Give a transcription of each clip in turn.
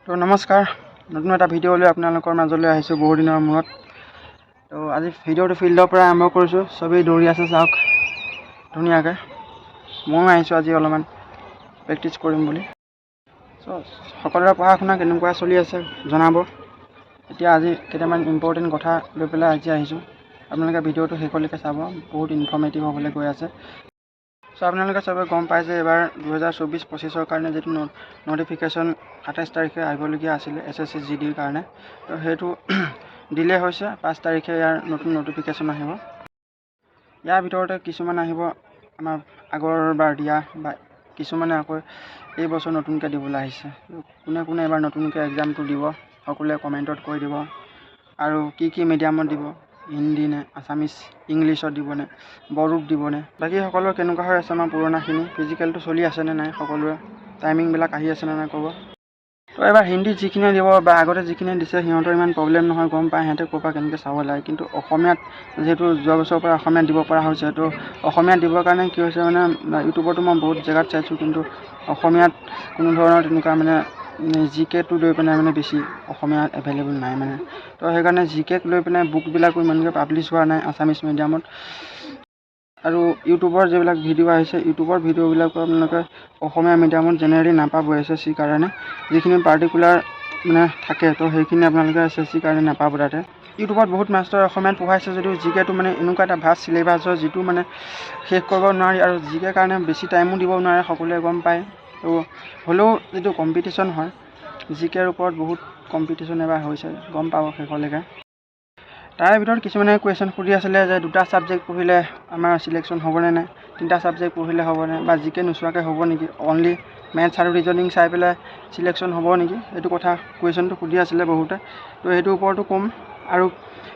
তো নমস্কাৰ, নতুন এটা ভিডিঅ' লৈ আপোনালোকৰ মাজলৈ আহিছোঁ বহু দিনৰ মূৰত। তো আজি ভিডিঅ'টো ফিল্ডৰ পৰা আৰম্ভ কৰিছোঁ। চবেই দৌৰি আছে, চাওক ধুনীয়াকৈ। ময়ো আহিছোঁ আজি অলপমান প্ৰেক্টিছ কৰিম বুলি। সকলোৰে পঢ়া শুনা কেনেকুৱা চলি আছে জনাব। এতিয়া আজি কেইটামান ইম্পৰ্টেণ্ট কথা লৈ পেলাই আজি আহিছোঁ। আপোনালোকে ভিডিঅ'টো শেষলৈকে চাব, বহুত ইনফৰ্মেটিভ হ'বলৈ গৈ আছে। আপোনালোকে চবে গম পায় যে এবাৰ 2024-25 কাৰণে যিটো নটিফিকেশ্যন 27 তাৰিখে আহিবলগীয়া আছিলে SSC GDৰ কাৰণে, তো সেইটো ডিলে হৈছে। 5 তাৰিখে ইয়াৰ নতুন নটিফিকেশ্যন আহিব। ইয়াৰ ভিতৰতে কিছুমান আহিব আমাৰ আগৰবাৰ দিয়া, বা কিছুমানে আকৌ এই বছৰ নতুনকৈ দিবলৈ আহিছে। কোনে কোনে এবাৰ নতুনকৈ এক্সামটো দিব সকলোৱে কমেণ্টত কৈ দিব। আৰু কি মিডিয়ামত দিব, হিন্দী নে আছামিছ ইংলিছত দিবনে, বড়োত দিবনে, বাকী সকলো কেনেকুৱা হৈ আছে আমাৰ পুৰণাখিনি, ফিজিকেলটো চলি আছেনে নাই, সকলোৰে টাইমিংবিলাক আহি আছেনে নাই ক'ব। তো এবাৰ হিন্দীত যিখিনি দিব বা আগতে যিখিনি দিছে সিহঁতৰ ইমান প্ৰব্লেম নহয়, গম পায় সিহঁতে ক'ৰ পৰা কেনেকৈ চাব লাগে। কিন্তু অসমীয়াত যিহেতু যোৱা বছৰৰ পৰা অসমীয়াত দিব পৰা হৈছে, তো অসমীয়াত দিবৰ কাৰণে কি হৈছে মানে ইউটিউবতো মই বহুত জেগাত চাইছোঁ, কিন্তু অসমীয়াত কোনো ধৰণৰ তেনেকুৱা মানে জিকেটো লৈ পিনে মানে বেছি অসমীয়াত এভেইলেবল নাই মানে। তো সেইকাৰণে জিকেক লৈ পিনে বুকবিলাকো ইমানকৈ পাব্লিছ হোৱা নাই আছামিছ মিডিয়ামত। আৰু ইউটিউবৰ যিবিলাক ভিডিঅ' আহিছে, ইউটিউবৰ ভিডিঅ'বিলাকো আপোনালোকে অসমীয়া মিডিয়ামত জেনেৰেলি নাপাব SSC কাৰণে। যিখিনি পাৰ্টিকুলাৰ মানে থাকে, তো সেইখিনি আপোনালোকে SSC কাৰণে নাপাব তাতে। ইউটিউবত বহুত মাষ্টৰে অসমীয়াত পঢ়াইছে যদিও জিকেটো মানে এনেকুৱা এটা ভাষ্ট চিলেবাছ হয় যিটো মানে শেষ কৰিব নোৱাৰি, আৰু জিকে কাৰণে বেছি টাইমো দিব নোৱাৰে, সকলোৱে গম পায়। তো হ'লেও যিটো কম্পিটিশ্যন হয় জিকেৰ ওপৰত, বহুত কম্পিটিশ্যন এবাৰ হৈছে, গম পাব শেষলৈকে। তাৰে ভিতৰত কিছুমানে কুৱেশ্যন সুধি আছিলে যে 2টা ছাবজেক্ট পঢ়িলে আমাৰ চিলেকশ্যন হ'বনে নাই, 3টা ছাবজেক্ট পঢ়িলে হ'বনে, বা জিকে নোচোৱাকৈ হ'ব নেকি, অনলি মেথছ আৰু ৰিজনিং চাই পেলাই চিলেকশ্যন হ'ব নেকি, এইটো কথা কুৱেশ্যনটো সুধি আছিলে বহুতে। তো সেইটোৰ ওপৰতো ক'ম। আৰু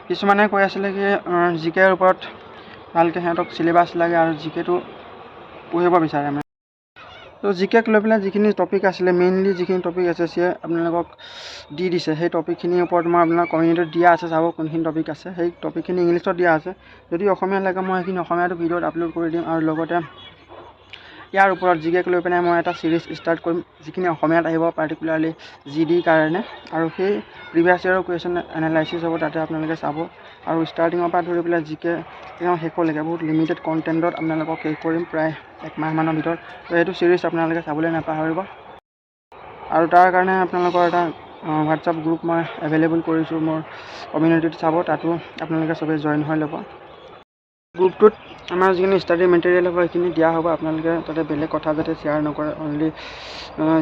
কিছুমানে কৈ আছিলে কি জিকেৰ ওপৰত ভালকৈ সিহঁতক চিলেবাছ লাগে আৰু জিকেটো পঢ়িব বিচাৰে মানে। তো জিকেক লৈ পেলাই যিখিনি টপিক আছিলে, মেইনলি যিখিনি টপিক SSCয়ে আপোনালোকক দি দিছে, সেই টপিকখিনিৰ ওপৰত মই আপোনালোকৰ কমিউনিটিত দিয়া আছে, চাব কোনখিনি টপিক আছে। সেই টপিকখিনি ইংলিছত দিয়া আছে, যদি অসমীয়া লাগে মই সেইখিনি অসমীয়াটো ভিডিঅ'ত আপলোড কৰি দিম। আৰু লগতে ইয়াৰ ওপৰত জিকেক লৈ পিনে মই এটা ছিৰিজ ষ্টাৰ্ট কৰিম, যিখিনি অসমীয়াত আহিব পাৰ্টিকুলাৰলি GDৰ কাৰণে, আৰু সেই প্ৰিভিয়াছ ইয়েৰৰ কুৱেশ্যন এনালাইচিছ হ'ব, তাতে আপোনালোকে চাব। আৰু ষ্টাৰ্টিঙৰ পৰা ধৰি পেলাই জিকে একদম শেষলৈকে বহুত লিমিটেড কণ্টেণ্টত আপোনালোকক শেষ কৰিম, প্ৰায় 1 মাহমানৰ ভিতৰত। তো সেইটো ছিৰিজ আপোনালোকে চাবলৈ নাপাহৰিব। আৰু তাৰ কাৰণে আপোনালোকৰ এটা হোৱাটছআপ গ্ৰুপ মই এভেইলেবল কৰিছোঁ মোৰ কমিউনিটিত, চাব, তাতো আপোনালোকে চবেই জইন হৈ ল'ব। গ্ৰুপটোত আমাৰ যিখিনি ষ্টাডি মেটেৰিয়েল হ'ব সেইখিনি দিয়া হ'ব। আপোনালোকে তাতে বেলেগ কথা যাতে শ্বেয়াৰ নকৰে, অনলি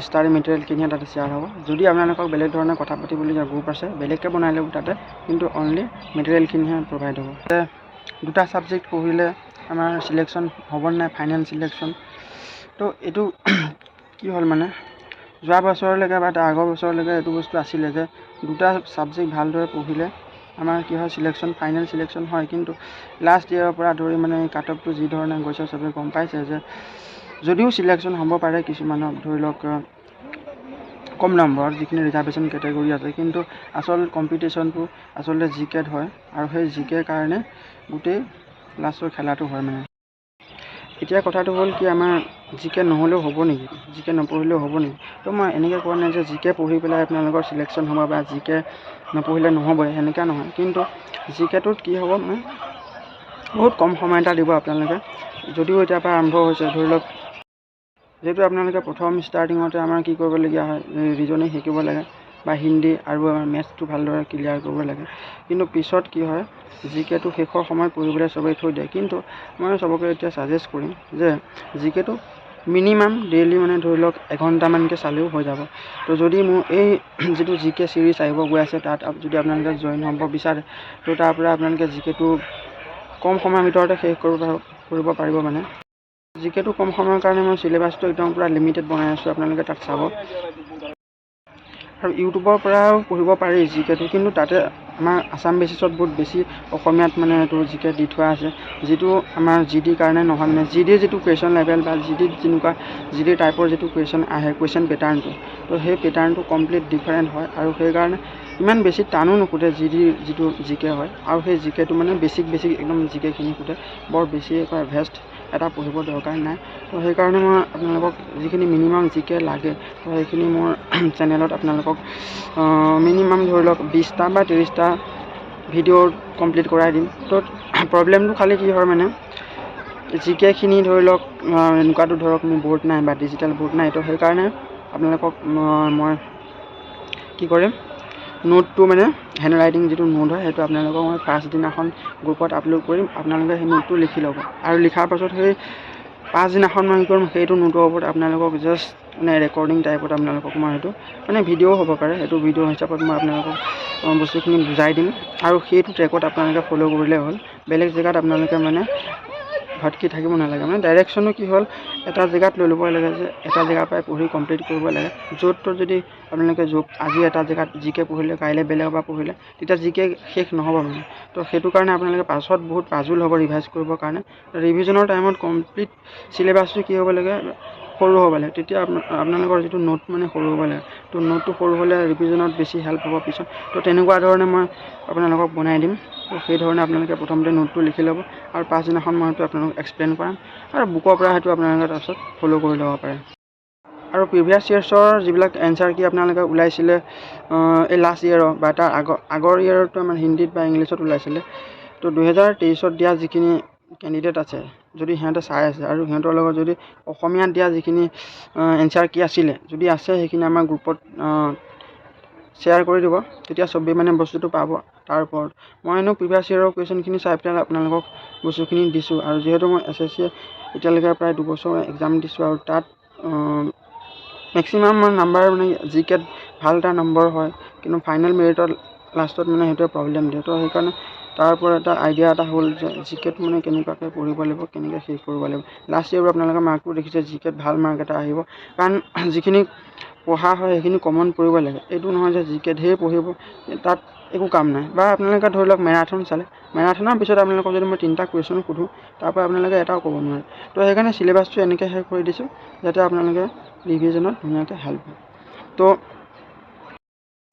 ষ্টাডি মেটেৰিয়েলখিনিহে তাতে শ্বেয়াৰ হ'ব। যদি আপোনালোকক বেলেগ ধৰণে কথা পাতিবলগীয়া গ্ৰুপ আছে, বেলেগকৈ বনাই ল'ব তাতে, কিন্তু অনলি মেটেৰিয়েলখিনিহে প্ৰভাইড হ'ব। 2টা ছাবজেক্ট পঢ়িলে আমাৰ চিলেকশ্যন হ'ব নাই, ফাইনেল চিলেকশ্যন। তো এইটো কি হ'ল মানে যোৱা বছৰলৈকে বা তাৰ আগৰ বছৰলৈকে এইটো বস্তু আছিলে যে 2টা ছাবজেক্ট ভালদৰে পঢ়িলে আমাৰ কি হয়, চিলেকশ্যন, ফাইনেল চিলেকশ্যন হয়। কিন্তু লাষ্ট ইয়েৰৰ পৰা ধৰি মানে কাট অফটো যি ধৰণে গৈছে চবেই গম পাইছে যে যদিও চিলেকশ্যন হ'ব পাৰে কিছুমানৰ, ধৰি লওক কম নম্বৰত যিখিনি ৰিজাৰ্ভেশ্যন কেটেগৰী আছে, কিন্তু আচল কম্পিটিশ্যনটো আচলতে জিকেত হয়। আৰু সেই জিকেৰ কাৰণে গোটেই লাষ্টৰ খেলাটো হয় মানে। এতিয়া কথাটো হ'ল কি, আমাৰ জিকে নহ'লেও হ'ব নেকি, জিকে নপঢ়িলেও হ'ব নেকি? তো মই এনেকৈ কোৱা নাই যে জিকে পঢ়ি পেলাই আপোনালোকৰ চিলেকশ্যন হ'ব বা জিকে নপঢ়িলে নহ'বই, সেনেকুৱা নহয়। কিন্তু জিকেটোত কি হ'ব মানে বহুত কম সময় এটা দিব আপোনালোকে, যদিও এতিয়াৰ পৰা আৰম্ভ হৈছে। ধৰি লওক যিহেতু আপোনালোকে প্ৰথম ষ্টাৰ্টিঙতে আমাৰ কি কৰিবলগীয়া হয়, ৰিজনিং শিকিব লাগে বা হিন্দী আৰু আমাৰ মেথছটো ভালদৰে ক্লিয়াৰ কৰিব লাগে। কিন্তু পিছত কি হয়, জিকেটো শেষৰ সময়ত পঢ়িবলৈ চবেই থৈ দিয়ে। কিন্তু মই চবকে এতিয়া ছাজেষ্ট কৰিম যে জিকেটো মিনিমাম ডেইলি মানে ধৰি লওক 1 ঘণ্টামানকৈ চালেও হৈ যাব। তো যদি মোৰ এই যিটো জিকে ছিৰিজ আহিব গৈ আছে, তাত যদি আপোনালোকে জইন হ'ব বিচাৰে, তো তাৰ পৰা আপোনালোকে জিকেটো কম সময়ৰ ভিতৰতে শেষ কৰিব পাৰিব মানে। জিকেটো কম সময়ৰ কাৰণে মই চিলেবাছটো একদম পূৰা লিমিটেড বনাই আছোঁ, আপোনালোকে তাত চাব। আৰু ইউটিউবৰ পৰাও পঢ়িব পাৰি জিকেটো, কিন্তু তাতে আমাৰ আছাম বেচিছত বহুত বেছি অসমীয়াত মানে এইটো জিকে দি থোৱা আছে, যিটো আমাৰ GDৰ কাৰণে নহয় মানে। GDৰ যিটো কুৱেশ্যন লেভেল বা GD টাইপৰ যিটো কুৱেশ্যন আহে, কুৱেশ্যন পেটাৰ্ণটো, তো সেই পেটাৰ্ণটো কমপ্লিট ডিফাৰেণ্ট হয়। আৰু সেইকাৰণে ইমান বেছি টানো নুসুধে GDৰ যিটো জিকে হয়। আৰু সেই জিকেটো মানে বেছিক একদম জিকেখিনি সোধে, বৰ বেছি ভেষ্ট এটা পঢ়িব দৰকাৰ নাই। তো সেইকাৰণে মই আপোনালোকক যিখিনি মিনিমাম জিকে লাগে তো সেইখিনি মোৰ চেনেলত আপোনালোকক মিনিমাম ধৰি লওক 20টা বা 30টা ভিডিঅ' কমপ্লিট কৰাই দিম। তো প্ৰব্লেমটো খালি কি হয় মানে জিকেখিনি ধৰি লওক এনেকুৱাটো ধৰক মোৰ বৰ্ড নাই বা ডিজিটেল বৰ্ড নাই। তো সেইকাৰণে আপোনালোকক মই কি কৰিম, নোটটো মানে হেণ্ড ৰাইটিং যিটো নোট হয় সেইটো আপোনালোকক মই ফাৰ্ষ্ট দিনাখন গ্ৰুপত আপলোড কৰিম। আপোনালোকে সেই নোটটো লিখি ল'ব আৰু লিখাৰ পাছত সেই পাছদিনাখন মই কি কৰিম, সেইটো নোটৰ ওপৰত আপোনালোকক জাষ্ট মানে ৰেকৰ্ডিং টাইপত আপোনালোকক মই সেইটো মানে ভিডিঅ' হ'ব পাৰে, সেইটো ভিডিঅ' হিচাপত মই আপোনালোকক বস্তুখিনি বুজাই দিম আৰু সেইটো ট্ৰেকত আপোনালোকে ফ'ল' কৰিলে হ'ল। বেলেগ জেগাত আপোনালোকে মানে ভটকি থাকিব নালাগে। মানে ডাইৰেকশ্যনো কি হ'ল, এটা জেগাত লৈ ল'ব লাগে যে এটা জেগাৰ পৰাই পঢ়ি কমপ্লিট কৰিব লাগে। য'ত যদি আপোনালোকে আজি এটা জেগাত জিকে পঢ়িলে, কাইলৈ বেলেগৰ পৰা পঢ়িলে, তেতিয়া জিকে শেষ নহ'ব মানে। তো সেইটো কাৰণে আপোনালোকে পাছত বহুত পাজুল হ'ব ৰিভাইজ কৰিবৰ কাৰণে। ৰিভিজনৰ টাইমত কমপ্লিট চিলেবাছটো কি হ'ব লাগে, সৰু হ'ব লাগে। তেতিয়া আপোনালোকৰ যিটো নোট মানে সৰু হ'ব লাগে। তো নোটটো সৰু হ'লে ৰিভিজনত বেছি হেল্প হ'ব পিছত। তো তেনেকুৱা ধৰণে মই আপোনালোকক বনাই দিম। তো সেই ধৰণে আপোনালোকে প্ৰথমতে নোটটো লিখি ল'ব আৰু পাছদিনাখন মই সেইটো আপোনালোকক এক্সপ্লেইন কৰাম আৰু বুকৰ পৰা সেইটো আপোনালোকে তাৰপিছত ফ'ল' কৰি ল'ব পাৰে। আৰু প্ৰিভিয়াছ ইয়েৰ্ছৰ যিবিলাক এনচাৰ কি আপোনালোকে ওলাইছিলে এই লাষ্ট ইয়েৰৰ বা তাৰ আগৰ ইয়েৰতো আমাৰ হিন্দীত বা ইংলিছত ওলাইছিলে। তো 2023ত দিয়া যিখিনি কেণ্ডিডেট আছে, যদি সিহঁতে চাই আছে আৰু সিহঁতৰ লগত যদি অসমীয়াত দিয়া যিখিনি এনচাৰ কি আছিলে যদি আছে, সেইখিনি আমাৰ গ্ৰুপত শ্বেয়াৰ কৰি দিব। তেতিয়া চবেই মানে বস্তুটো পাব। তাৰ ওপৰত মই এনেও প্ৰিভিয়াছ ইয়েৰৰ কুৱেশ্যনখিনি চাই পেলাই আপোনালোকক বস্তুখিনি দিছোঁ। আৰু যিহেতু মই SSC এতিয়ালৈকে প্ৰায় 2 বছৰ এক্সাম দিছোঁ আৰু তাত মেক্সিমাম নাম্বাৰ মানে জিকেত ভাল এটা নম্বৰ হয়, কিন্তু ফাইনেল মেৰিটত লাষ্টত মানে সেইটোৱে প্ৰব্লেম দিয়ে। তো সেইকাৰণে তাৰ পৰা এটা আইডিয়া এটা হ'ল যে জিকেত মানে কেনেকুৱাকৈ পঢ়িব লাগিব, কেনেকৈ শেষ কৰিব লাগিব। লাষ্ট ইয়েৰত আপোনালোকে মাৰ্কটো দেখিছে, জিকেত ভাল মাৰ্ক এটা আহিব, কাৰণ যিখিনি পঢ়া হয় সেইখিনি কমন পৰিব লাগে। এইটো নহয় যে জিকে ঢেৰ পঢ়িব, তাত একো কাম নাই। বা আপোনালোকে ধৰি লওক মেৰাথন চালে, মেৰাথনৰ পিছত আপোনালোকক যদি মই 3টা কুৱেশ্যন সোধোঁ, তাৰ পৰা আপোনালোকে এটাও ক'ব নোৱাৰে। তো সেইকাৰণে চিলেবাছটো এনেকৈ শেষ কৰি দিছোঁ যাতে আপোনালোকে ৰিভিজনত ধুনীয়াকৈ হেল্প হয়।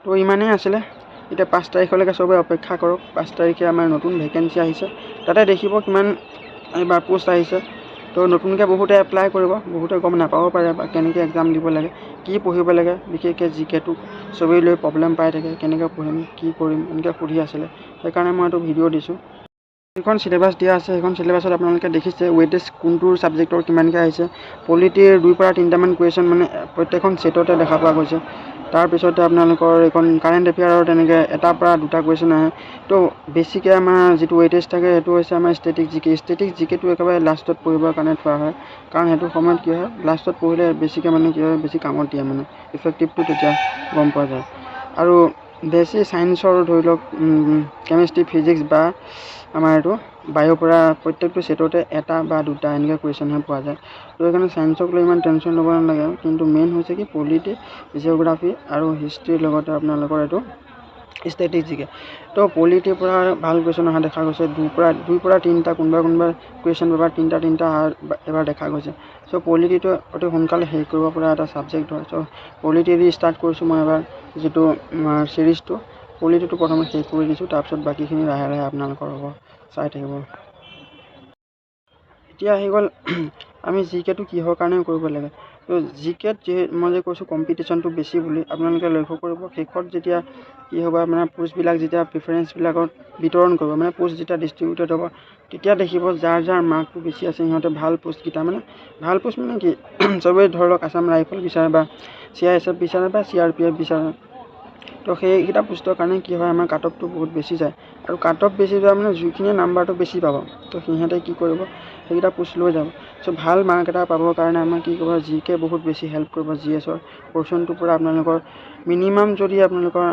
তো ইমানেই আছিলে। এতিয়া 5 তাৰিখলৈকে চবেই অপেক্ষা কৰক। 5 তাৰিখে আমাৰ নতুন ভেকেঞ্চি আহিছে, তাতে দেখিব কিমান এইবাৰ পোষ্ট আহিছে। তো নতুনকৈ বহুতে এপ্লাই কৰিব, বহুতে গম নাপাব পাৰে বা কেনেকৈ এক্সাম দিব লাগে, কি পঢ়িব লাগে। বিশেষকৈ জিকেটো চবেই লৈ প্ৰব্লেম পাই থাকে, কেনেকৈ পঢ়িম, কি কৰিম, এনেকৈ সুধি আছিলে। সেইকাৰণে মই এইটো ভিডিঅ' দিছোঁ। যিখন চিলেবাছ দিয়া আছে সেইখন চিলেবাছত আপোনালোকে দেখিছে ৱেইটেজ কোনটো ছাবজেক্টৰ কিমানকৈ আহিছে। পলিটিৰ 2 পৰা 3টামান কুৱেশ্যন মানে প্ৰত্যেকখন ছেটতে দেখা পোৱা গৈছে। তাৰপিছতে আপোনালোকৰ এইখন কাৰেণ্ট এফেয়াৰৰ তেনেকৈ 1 পৰা 2টা কুৱেশ্যন আহে। তো বেছিকৈ আমাৰ যিটো ৱেইটেজ থাকে সেইটো হৈছে আমাৰ ষ্টেটিক জিকে। ষ্টেটিক জিকেটো একেবাৰে লাষ্টত পঢ়িবৰ কাৰণে থোৱা হয়, কাৰণ সেইটো সময়ত কি হয়, লাষ্টত পঢ়িলে বেছিকৈ মানে কি হয়, বেছি কামত দিয়ে, মানে ইফেক্টিভটো তেতিয়া গম পোৱা যায়। আৰু বেছি ছায়েন্সৰ ধৰি লওক কেমেষ্ট্ৰি, ফিজিক্স বা আমাৰ এইটো বায়'ৰ পৰা প্ৰত্যেকটো ছেটতে 1 বা 2টা এনেকৈ কুৱেশ্যনহে পোৱা যায়। তো সেইকাৰণে ছায়েন্সক লৈ ইমান টেনশ্যন ল'ব নালাগে। কিন্তু মেইন হৈছে কি পলিটি, জিঅ'গ্ৰাফী আৰু হিষ্ট্ৰীৰ লগতে আপোনালোকৰ এইটো ষ্টেটিক জিকে। তো পলিটিৰ পৰা ভাল কুৱেশ্যন অহা দেখা গৈছে, 2 পৰা 3টা, কোনোবা কুৱেশ্যন পেপাৰ 3টা এবাৰ দেখা গৈছে। চ' পলিটিটো অতি সোনকালে শেষ কৰিব পৰা এটা ছাবজেক্ট হয়। চ' পলিটি দি ষ্টাৰ্ট কৰিছোঁ মই এবাৰ যিটো ছিৰিজটো। পলিটিটো প্ৰথমে শেষ কৰি দিছোঁ, তাৰপিছত বাকীখিনি লাহে লাহে আপোনালোকৰ হ'ব, চাই থাকিব। এতিয়া আহি গ'ল আমি জিকেটো কিহৰ কাৰণে কৰিব লাগে। তো জিকেত মই যে কৈছোঁ কম্পিটিশ্যনটো বেছি বুলি, আপোনালোকে লক্ষ্য কৰিব শেষত যেতিয়া কি হ'ব, মানে পোষ্টবিলাক যেতিয়া প্ৰিফাৰেঞ্চবিলাকত বিতৰণ কৰিব, মানে পোষ্ট যেতিয়া ডিষ্ট্ৰিবিউটেড হ'ব, তেতিয়া দেখিব যাৰ মাৰ্কটো বেছি আছে সিহঁতে ভাল পোষ্টকেইটা, মানে ভাল পোষ্ট মানে কি চবেই ধৰি লওক আছাম ৰাইফল বিচাৰে বা CISF বিচাৰে বা CRPF বিচাৰে। তো সেইকেইটা পোষ্টৰ কাৰণে কি হয়, আমাৰ কাট অফটো বহুত বেছি যায়। আৰু কাট অফ বেছি যোৱা মানে যিখিনিয়ে নাম্বাৰটো বেছি পাব, তো সিহঁতে কি কৰিব, সেইকেইটা পোষ্ট লৈ যাব। চ' ভাল মাৰ্ক এটা পাবৰ কাৰণে আমাৰ কি কৰিব, জিকে বহুত বেছি হেল্প কৰিব। GSৰ পৰ্চনটোৰ পৰা আপোনালোকৰ মিনিমাম যদি আপোনালোকৰ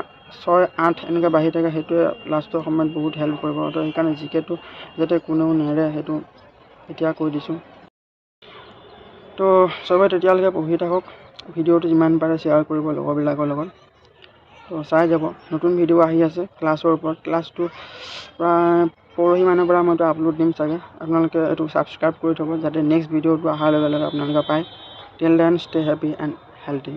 6-8 এনেকৈ বাঢ়ি থাকে, সেইটোৱে লাষ্টৰ সময়ত বহুত হেল্প কৰিব। তো সেইকাৰণে জিকেটো যাতে কোনেও নেৰে সেইটো এতিয়া কৈ দিছোঁ। তো চবেই তেতিয়ালৈকে পঢ়ি থাকক, ভিডিঅ'টো যিমান পাৰে শ্বেয়াৰ কৰিব লগৰবিলাকৰ লগত। তো চাই যাব, নতুন ভিডিঅ' আহি আছে ক্লাছৰ ওপৰত। ক্লাছটো প্ৰায় পৰহি মানৰ পৰা মইতো আপলোড দিম চাগে। আপোনালোকে এইটো ছাবস্ক্ৰাইব কৰি থ'ব যাতে নেক্সট ভিডিঅ'টো অহাৰ লগে লগে আপোনালোকে পায়। Till then stay happy and healthy.